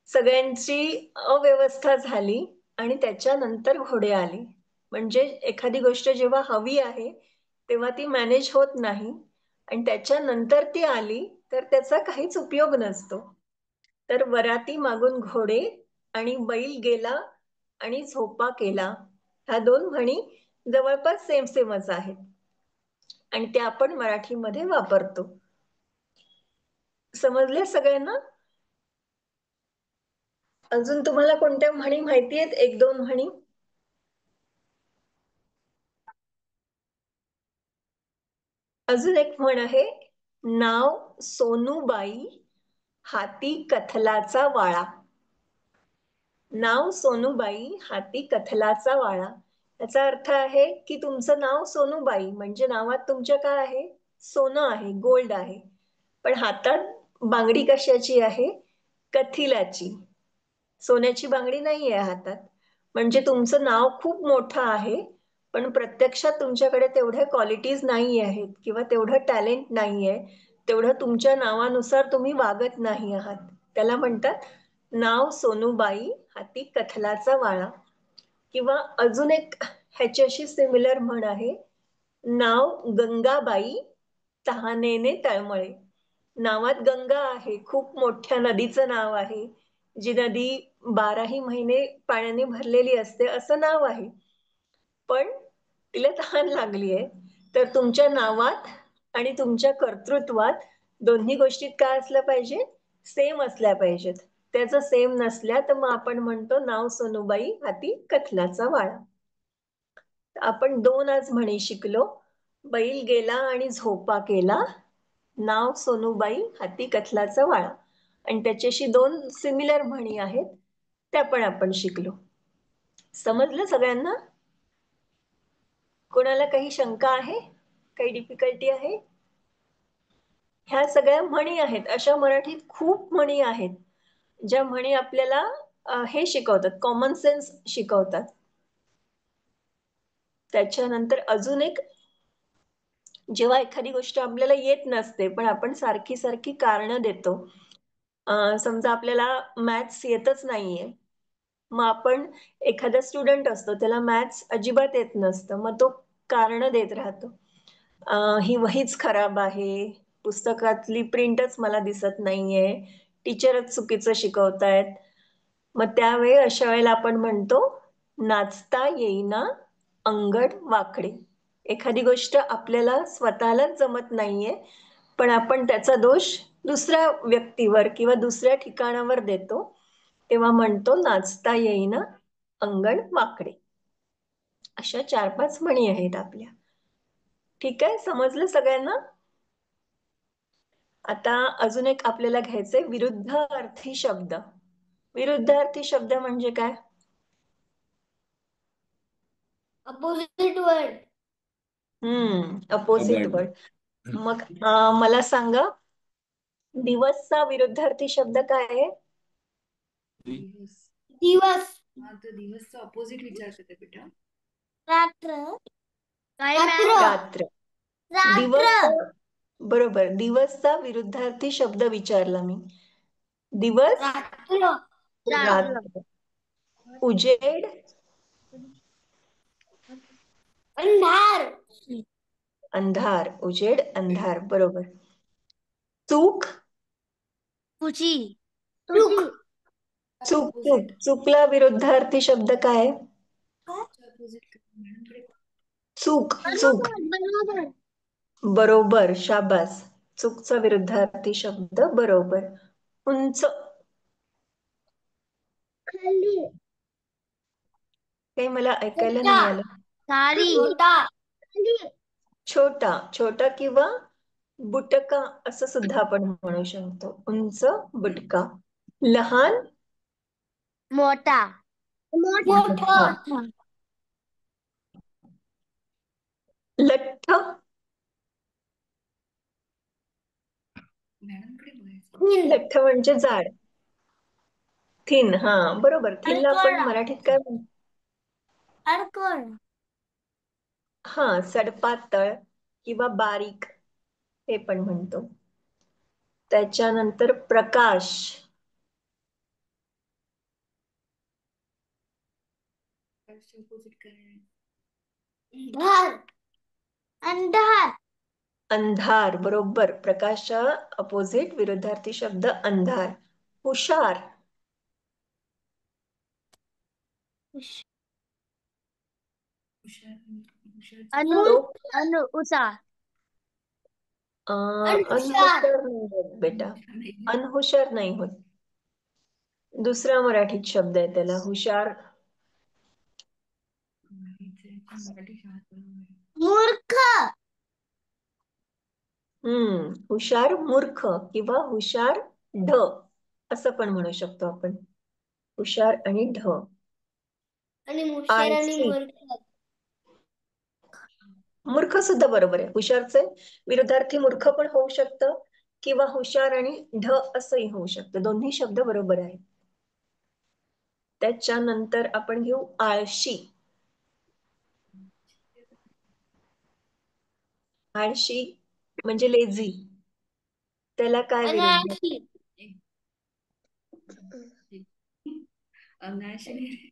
सगळ्यांची अव्यवस्था झाली आणि त्याच्यानंतर घोडे आले. म्हणजे एखादी गोष्ट जेव्हा हवी आहे तेव्हा ती मॅनेज होत नाही आणि त्याच्यानंतर ती आली तर त्याचा काहीच उपयोग नसतो. तर वराती मागून घोडे आणि बैल गेला आणि झोपा केला, ह्या दोन म्हणी जवळपास सेमच आहेत आणि ते आपण मराठीमध्ये वापरतो. समजले सगळ्यांना? अजून तुम्हाला कोणत्या म्हणी माहिती आहेत? एक दोन म्हणी. अजून एक म्हण आहे, नाव सोनूबाई हाती कथलाचा वाळा. नाव सोनूबाई हाती कथलाचा वाळा. याचा अर्थ आहे की तुमचं नाव सोनूबाई म्हणजे नावात तुमच्या काय आहे, सोनं आहे, गोल्ड आहे, पण हातात बांगडी कशाची आहे, कथिलाची. सोन्याची बांगडी नाही आहे हातात. म्हणजे तुमचं नाव खूप मोठं आहे पण प्रत्यक्षात तुमच्याकडे तेवढ्या क्वालिटीज नाही आहेत किंवा तेवढं टॅलेंट नाही आहे, तेवढं तुमच्या नावानुसार तुम्ही वागत नाही आहात. त्याला म्हणतात नाव सोनूबाई हाती कथलाचा वाळा. किंवा अजून एक ह्याच्याशी सिमिलर म्हण आहे, नाव गंगाबाई तहानेने तळमळे. नावात गंगा आहे, खूप मोठ्या नदीचं नाव आहे, जी नदी 12ही महिने पाण्याने भरलेली असते असं नाव आहे, पण तिला तहान लागली आहे. तर तुमच्या नावात आणि तुमच्या कर्तृत्वात दोन्ही गोष्टीत काय असलं पाहिजे, सेम असल्या पाहिजेत. त्याचं सेम नसल्या तर मग आपण म्हणतो नाव सोनूबाई हाती कथलाचा वाळा. आपण दोन आज म्हणी शिकलो, बैल गेला आणि झोपा केला, नाव सोनूबाई हाती कथलाचा वाळा. आणि त्याच्याशी दोन सिमिलर म्हणी आहेत, त्या पण आपण शिकलो. समजलं सगळ्यांना? कोणाला काही शंका आहे, काही डिफिकल्टी आहे? ह्या सगळ्या म्हणी आहेत. अशा मराठीत खूप म्हणी आहेत ज्या म्हणी आपल्याला हे शिकवतात, कॉमन सेन्स शिकवतात. त्याच्यानंतर अजून एक, जेव्हा एखादी गोष्ट आपल्याला येत नसते पण आपण सारखी सारखी कारण देतो. समजा आपल्याला मॅथ्स येतच नाहीये, मग आपण एखादा स्टुडंट असतो त्याला मॅथ्स अजिबात येत नसतं, मग तो कारण देत राहतो. ही वहीच खराब आहे, पुस्तकातली प्रिंटच मला दिसत नाहीये, टीचरच चुकीचं शिकवतायत. मग त्यावेळी अशा वेळेला आपण म्हणतो नाचता येईना अंगड वाकडे. एखादी गोष्ट आपल्याला स्वतःलाच जमत नाहीये पण आपण त्याचा दोष दुसऱ्या व्यक्तीवर किंवा दुसऱ्या ठिकाणावर देतो, तेव्हा म्हणतो नाचता येईना अंगण वाकडे. अशा 4-5 म्हणी आहेत आपल्या. ठीक आहे, समजलं सगळ्यांना? आता अजून एक आपल्याला घ्यायचंय विरुद्ध अर्थी शब्द. विरुद्ध अर्थी शब्द म्हणजे काय? Opposite word. Opposite word. मग मला सांगा, दिवसचा विरुद्धार्थी शब्द काय आहे? दिवस. दिवस. हा, तर दिवसचा ऑपोजिट विचारते ते बेटा. रात्र. काय रात्र. रात्र. दिवस, बरोबर. दिवसचा विरुद्धार्थी शब्द विचारला मी. दिवस, रात्र. रात्र. उजेड, अंधार. अंधार. उजेड, अंधार. बरोबर. चूक, तुझी. चूक. चूक, चूक. चूकला विरुद्धार्थी शब्द काय आहे? ऑपोजिट मॅडमकडे. चूक, चूक. बरोबर. बरोबर. शाबास. चूकचा विरुद्धार्थी शब्द बरोबर. उंच, खाली. काही मला ऐकायला नाही आलं. खाली. छोटा. छोटा, छोटा किंवा बुटका असं सुद्धा आपण म्हणू शकतो. उंच, बुटका. लहान, मोठा. मोठा. लठ्ठ, मॅडमकडे बघायचं. लठ्ठ म्हणजे जाड. थिन. हा, बरोबर. थिनला आपण मराठीत काय म्हणतो? अडकण. हा, सडपातळ किंवा बारीक हे पण म्हणतो. त्याच्यानंतर प्रकाश, ऑपोजिट काय आहे? अंधार. अंधार. अंधार. बरोबर. प्रकाशच्या अपोजिट विरुद्धार्थी शब्द अंधार. हुशार, हुशार. अनु. तो अनु. उषा. अनहुशार नाही होत बेटा. अनहुशार नाही होत. दुसरा मराठीत शब्द आहे त्याला. हुशार, मराठी शाळेत मूर्ख. हुशार मूर्ख किंवा हुशार ढ असं पण म्हणू शकतो आपण. हुशार आणि ढ. आणि हुशार आणि आळशी, मूर्ख. मूर्ख सुद्धा बरोबर आहे. हुशारचे विरुद्धार्थी मूर्ख पण होऊ शकतं किंवा हुशार आणि ढ असंही होऊ शकतं. दोन्ही शब्द बरोबर आहेत. त्याच्यानंतर आपण घेऊ आळशी. आळशी म्हणजे लेझी. त्याला काय विरुद्ध? अनाशी.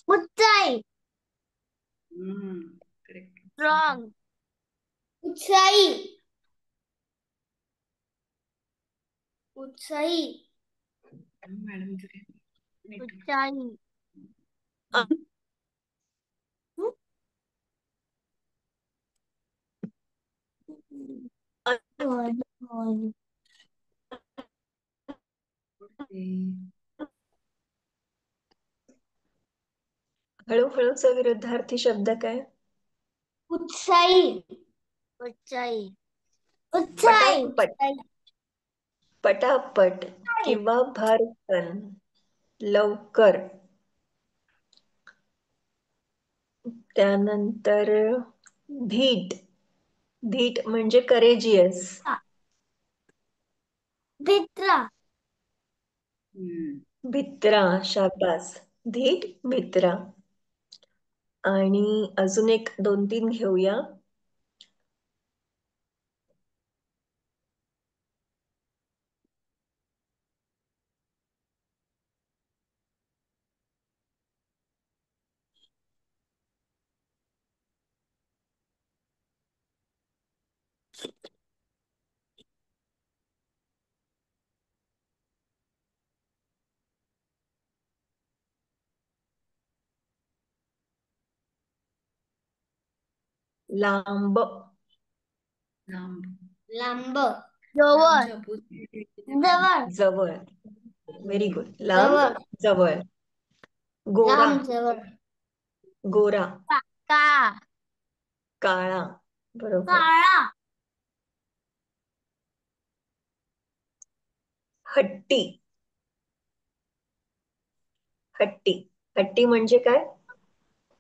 उंचाई. करेक्ट. स्ट्रॉंग. उत्साही. उत्साही. मॅडम उत्साही. हळूहळूचा विरुद्धार्थी शब्द काय? उत्साही. उत्साही. उत्साही. पटापट, पटापट किंवा भरकन, लवकर. त्यानंतर धीट. धीट म्हणजे करेजियस. भित्रा. भित्रा. शाबास. धीट, भित्रा. आणि अजून एक 2-3 घेऊया. लांब, लांब. लांब. जवळ. जवळ. जवळ. Very good. लांब, जवळ. गोरा, लांब. जवळ. गोरा. का. काळा. बरोबर. काळा. हट्टी. हट्टी. हट्टी म्हणजे काय?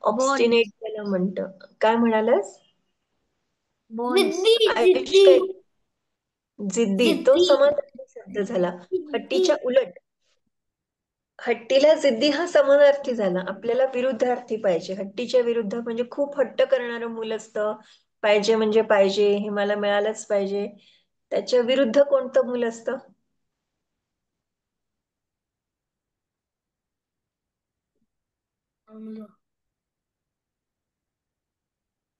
ऑब्स्टिनेट त्याला त्याला म्हणतं. काय म्हणालास जिद्दी आयुष? जिद्दी काय जिद्दी? तो जिद्दी समानार्थी शब्द झाला. जिद्दी हट्टीच्या उलट हट्टीला जिद्दी हा समानार्थी झाला. आपल्याला विरुद्धार्थी पाहिजे. हट्टीच्या विरुद्ध म्हणजे खूप हट्ट करणारं मूल असतं. पाहिजे म्हणजे पाहिजे, हे मला मिळालंच पाहिजे. त्याच्या विरुद्ध कोणतं मूल असतं?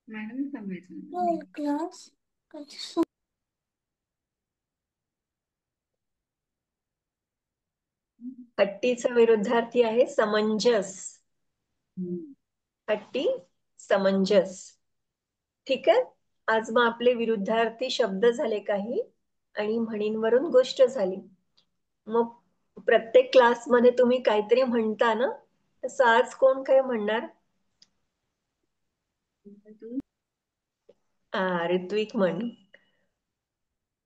मॅडम सांगायचं. क्लास हट्टीचा विरुद्धार्थी आहे समंजस. हट्टी, समंजस. ठीक आहे. आज मग आपले विरुद्धार्थी शब्द झाले काही आणि म्हणींवरून गोष्ट झाली. मग प्रत्येक क्लासमध्ये तुम्ही काहीतरी म्हणता ना, तसं आज कोण काय म्हणणार? ऋत्विक म्हण.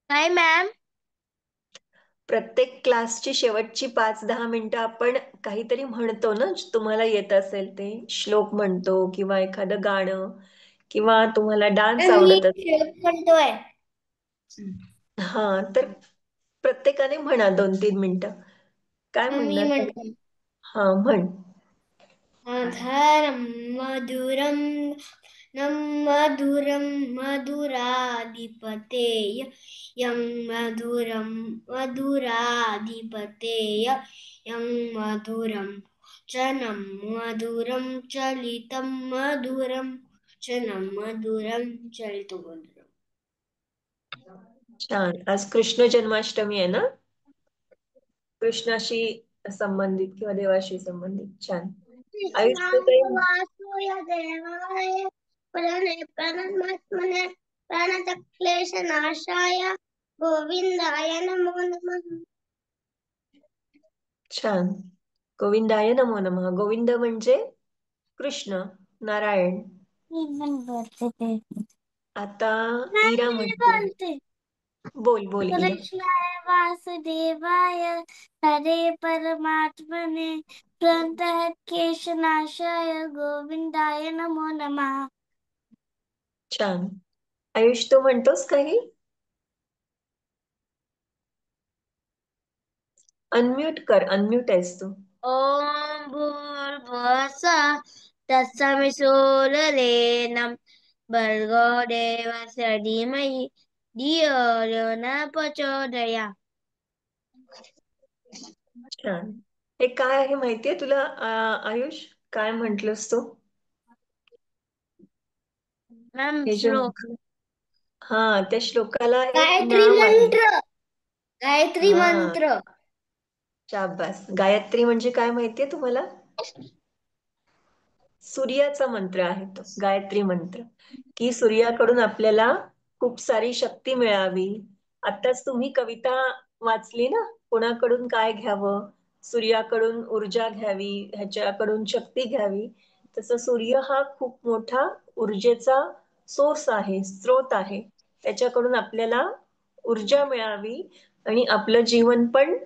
काय मॅम? प्रत्येक क्लासची शेवटची 5-10 मिनिटं आपण काहीतरी म्हणतो ना, तुम्हाला येत असेल ते. श्लोक म्हणतो किंवा एखादं गाणं किंवा तुम्हाला डान्स मी आवडत असेल. शेवट म्हणतोय. हा, तर प्रत्येकाने म्हणा 2-3 मिनिटं. काय मी म्हणणार म्हणतो. पहिले? हा, म्हण. मधुरं मधुरं मधुरं मधुराधिपतेय यं मधुरं मधुराधिपतेय यं मधुरं चनं मधुरं चलितं मधुरं चनं मधुरं चलितं मधुरं. छान. आज कृष्ण जन्माष्टमी आहे ना, कृष्णाशी संबंधित किंवा देवाशी संबंधित. छान. आयुष्य काही देवाय परमात्मने प्रणतक्लेशनाशाय गोविंदाय नमो नमः. छान. गोविंदाय नमो नमः. गोविंद म्हणजे कृष्ण, नारायण. आता इरा म्हणते. बोल बोल इरा. कृष्णाय वासुदेवाय हरे परमात्मने प्रणतक्लेशनाशाय गोविंदाय नमो नमः. छान. आयुष, तू म्हणतोस काही? अनम्यूट कर. अनम्यूट आहेस तू. ओम भूर्भुवस्सुः तत्सवितुर्वरेण्यं भर्गो देवस्य धीमहि धियो यो न प्रचोदयात्. छान. हे काय आहे माहितीये तुला आयुष? काय म्हंटलस तू? मॅम हे जे श्लोक हा, त्या श्लोकाला एक गायत्री नाव आहे. मंत्र. गायत्री हा, मंत्र. शाबास. गायत्री म्हणजे काय माहितीये तुम्हाला? सूर्याचा मंत्र आहे तो गायत्री मंत्र, की सूर्याकडून आपल्याला खूप सारी शक्ती मिळावी. आताच तुम्ही कविता वाचली ना, कोणाकडून काय घ्यावं, सूर्याकडून ऊर्जा घ्यावी, ह्याच्याकडून शक्ती घ्यावी. तसं सूर्य हा खूप मोठा ऊर्जेचा सोर्स आहे, स्रोत आहे. त्याच्याकडून आपल्याला ऊर्जा मिळावी आणि आपलं जीवन पण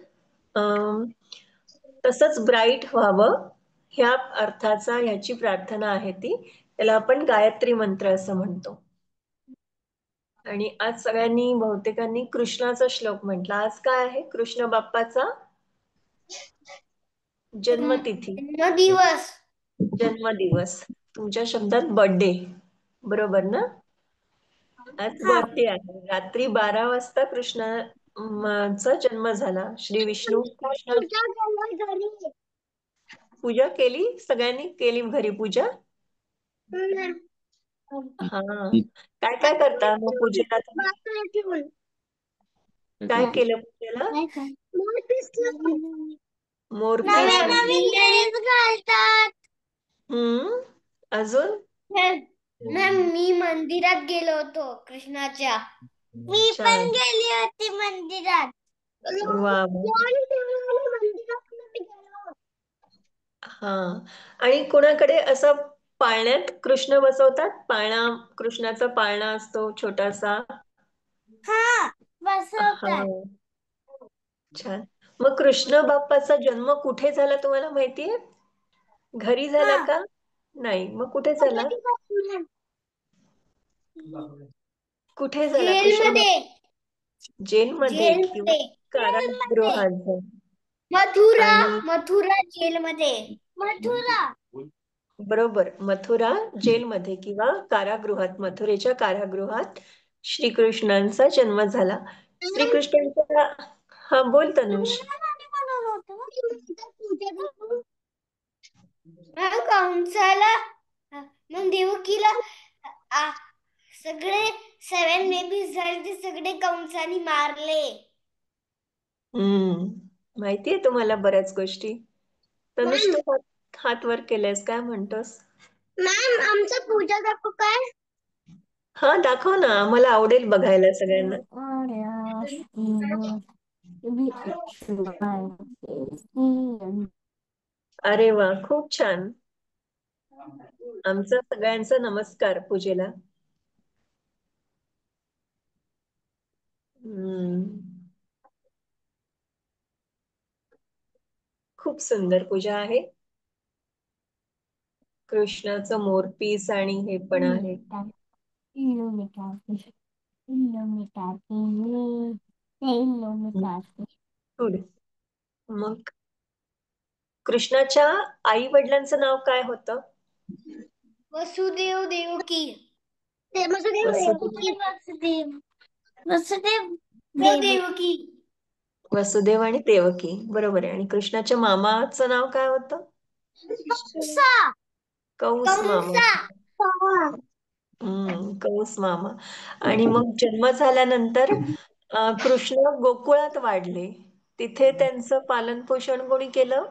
तसंच ब्राईट व्हावं, ह्या अर्थाचा ह्याची प्रार्थना आहे ती. त्याला आपण गायत्री मंत्र असं म्हणतो. आणि आज सगळ्यांनी बहुतेकांनी कृष्णाचा श्लोक म्हटला. आज काय आहे? कृष्ण बाप्पाचा जन्मतिथी, दिवस. जन्मदिवस. तुमच्या शब्दात बर्थडे, बरोबर ना? आज बर्थडे आहे. रात्री 12 वाजता कृष्णाचा जन्म झाला. श्री विष्णू कृष्ण. पूजा केली? सगळ्यांनी केली घरी पूजा? हा. काय काय करता मग पूजेला तुम्ही? काय केलं पूजेला? मोरपीस घालतात. अजून? मॅम मी मंदिरात गेलो होतो कृष्णाच्या. मी पण छान. गेली होती मंदिरात. वा वा. हा. आणि कोणाकडे असं पाळण्यात कृष्ण बसवतात? पाळणा, कृष्णाचा पाळणा असतो छोटासा. हा, हा, बसवतात. छान. मग कृष्ण बाप्पाचा जन्म कुठे झाला तुम्हाला माहितीये? घरी झाला हा. का नाही, मग कुठे झाला? कुठे झाला जेल कृष्ण? मध्ये जेलमध्ये जेल किंवा मध्ये कारागृहात झाला? मथुरा आणि मथुरा जेल मध्ये मथुरा बरोबर, मथुरा जेलमध्ये किंवा कारागृहात, मथुरेच्या कारागृहात श्रीकृष्णांचा जन्म झाला. श्रीकृष्णांचा हा बोल तनुष. कंसाला मग देवकीला आ, सगळे 7 बेबीज झाले ते सगळे कंसाने मारले. माहितीये तुम्हाला बऱ्याच गोष्टी. तनुष तू हात वर केलायस, काय म्हणतोस? मॅम आमचा पूजा दाखवू काय? हा दाखव ना, आम्हाला आवडेल बघायला सगळ्यांना. अरे वा, खूप छान. आमचा सगळ्यांचा नमस्कार पूजेला. हम्म, खूप सुंदर पूजा आहे. कृष्णाचं मोरपीस आणि हे पण आहे. गुड. मग कृष्णाच्या आई वडिलांचं नाव काय होतं? वसुदेव देवकी. देवकी. वसुदेव आणि देवकी, बरोबर आहे. आणि कृष्णाच्या मामाचं नाव काय होतं? कंस मामा. कंस मामा. आणि मग जन्म झाल्यानंतर कृष्ण गोकुळात वाढले. तिथे त्यांचं पालन पोषण कोणी केलं?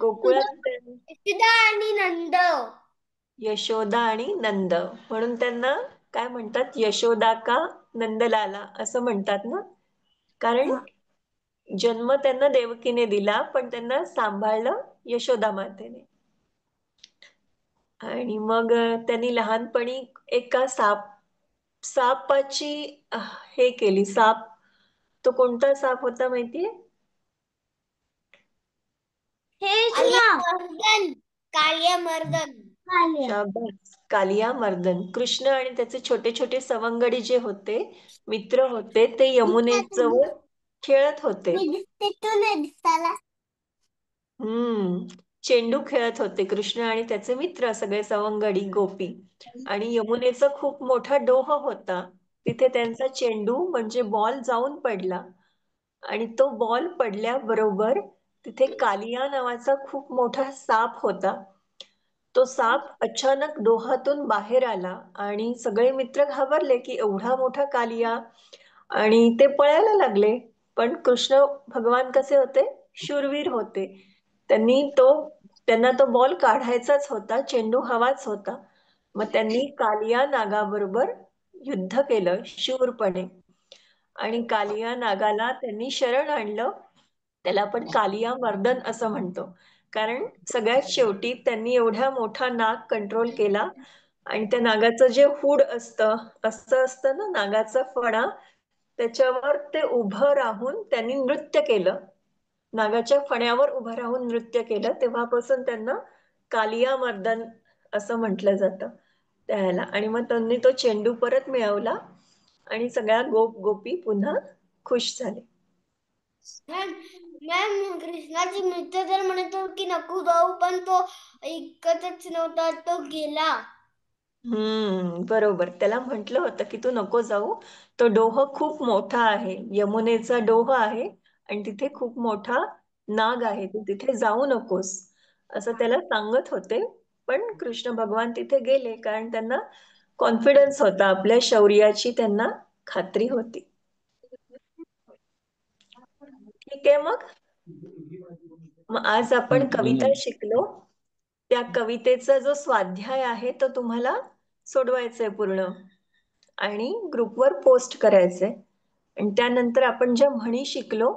गोकुळात यशोदा आणि नंद. यशोदा आणि नंद, म्हणून त्यांना काय म्हणतात? यशोदा का नंदलाला असं म्हणतात ना, कारण जन्म त्यांना देवकीने दिला पण त्यांना सांभाळलं यशोदा मातेने. आणि मग त्यांनी लहानपणी एका सापाची हे केली. साप, तो कोणता साप होता माहितीये? कालिया मर्दन. शाबास, कालिया मर्दन. कृष्ण आणि त्याचे छोटे छोटे सवंगडी जे होते, मित्र होते, ते यमुनेजवळ खेळत होते. चेंडू खेळत होते कृष्ण आणि त्याचे मित्र, सगळे सवंगडी गोपी. आणि यमुनेचा खूप मोठा डोह होता. तिथे त्यांचा चेंडू म्हणजे बॉल जाऊन पडला. आणि तो बॉल पडल्याबरोबर तिथे कालिया नावाचा खूप मोठा साप होता. तो साप अचानक डोहातून बाहेर आला आणि सगळे मित्र घाबरले की एवढा मोठा कालिया, आणि ते पळायला लागले. पण कृष्ण भगवान कसे होते? शूरवीर होते. त्यांना तो बॉल काढायचाच होता, चेंडू हवाच होता. मग त्यांनी कालिया नागाबरोबर युद्ध केलं शूरपणे. आणि कालिया नागाला त्यांनी शरण आणलं. त्याला आपण कालिया मर्दन असं म्हणतो, कारण सगळ्यात शेवटी त्यांनी एवढा मोठा नाग कंट्रोल केला. आणि त्या नागाचं जे हुड असं असतं ना, नागाचा फणा, त्याच्यावर ते उभं राहून त्यांनी नृत्य केलं. नागाच्या फण्यावर उभं राहून नृत्य केलं. तेव्हापासून त्यांना कालिया मर्दन असं म्हटलं जातं त्याला. आणि मग त्यांनी तो चेंडू परत मिळवला आणि सगळ्या गोपी पुन्हा खुश झाले. मॅम कृष्णाचे मित्र तर म्हणत होते की नको जाऊ, पण तो ऐकतच नव्हता, तो गेला. बरोबर. त्याला म्हटलं होतं की तू नको जाऊ, तो डोह खूप मोठा आहे, यमुनेचा डोह आहे आणि तिथे खूप मोठा नाग आहे, तू तिथे जाऊ नकोस असं त्याला सांगत होते. पण कृष्ण भगवान तिथे गेले, कारण त्यांना कॉन्फिडन्स होता, आपल्या शौर्याची त्यांना खात्री होती. ठीक आहे. मग आज आपण कविता शिकलो. त्या कवितेचा जो स्वाध्याय आहे तो तुम्हाला सोडवायचा आहे पूर्ण आणि ग्रुपवर पोस्ट करायचंय. आणि त्यानंतर आपण ज्या म्हणी शिकलो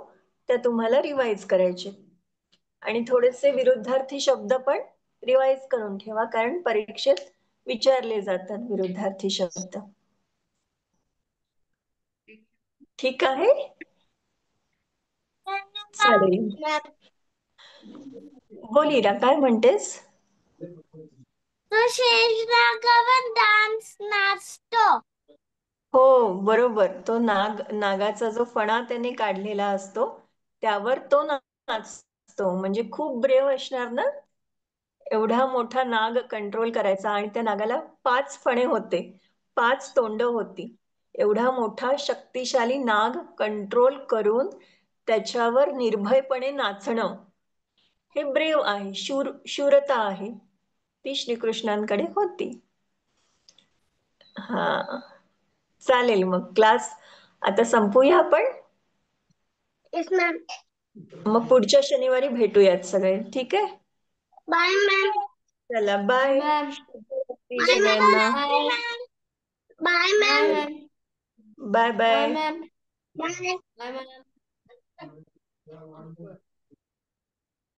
त्या तुम्हाला रिवाइज करायचे. आणि थोडेसे विरुद्धार्थी शब्द पण रिवाइज करून ठेवा, कारण परीक्षेत विचारले जातात विरुद्धार्थी शब्द. ठीक आहे? चालेल. बोल इरा, काय म्हणतेस? तो शेषनागावर नाचतो. हो बरोबर, तो नागाचा जो फणा त्याने काढलेला असतो त्यावर तो नाचतो. म्हणजे खूप ब्रेव असणार ना, एवढा मोठा नाग कंट्रोल करायचा. आणि त्या नागाला 5 फणे होते, 5 तोंड होती. एवढा मोठा शक्तिशाली नाग कंट्रोल करून त्याच्यावर निर्भयपणे नाचणं, हे ब्रेव आहे, शूरता आहे, ती श्रीकृष्णांकडे होती. हा, चालेल मग क्लास आता संपूया आपण. Yes ma'am. मग पुढच्या शनिवारी भेटूयात सगळे, ठीक आहे? Bye ma'am. चला बाय. मॅम. शुभरात्री सगळ्यांना. Bye ma'am. Bye bye bye. Ma'am. Bye. Bye ma'am.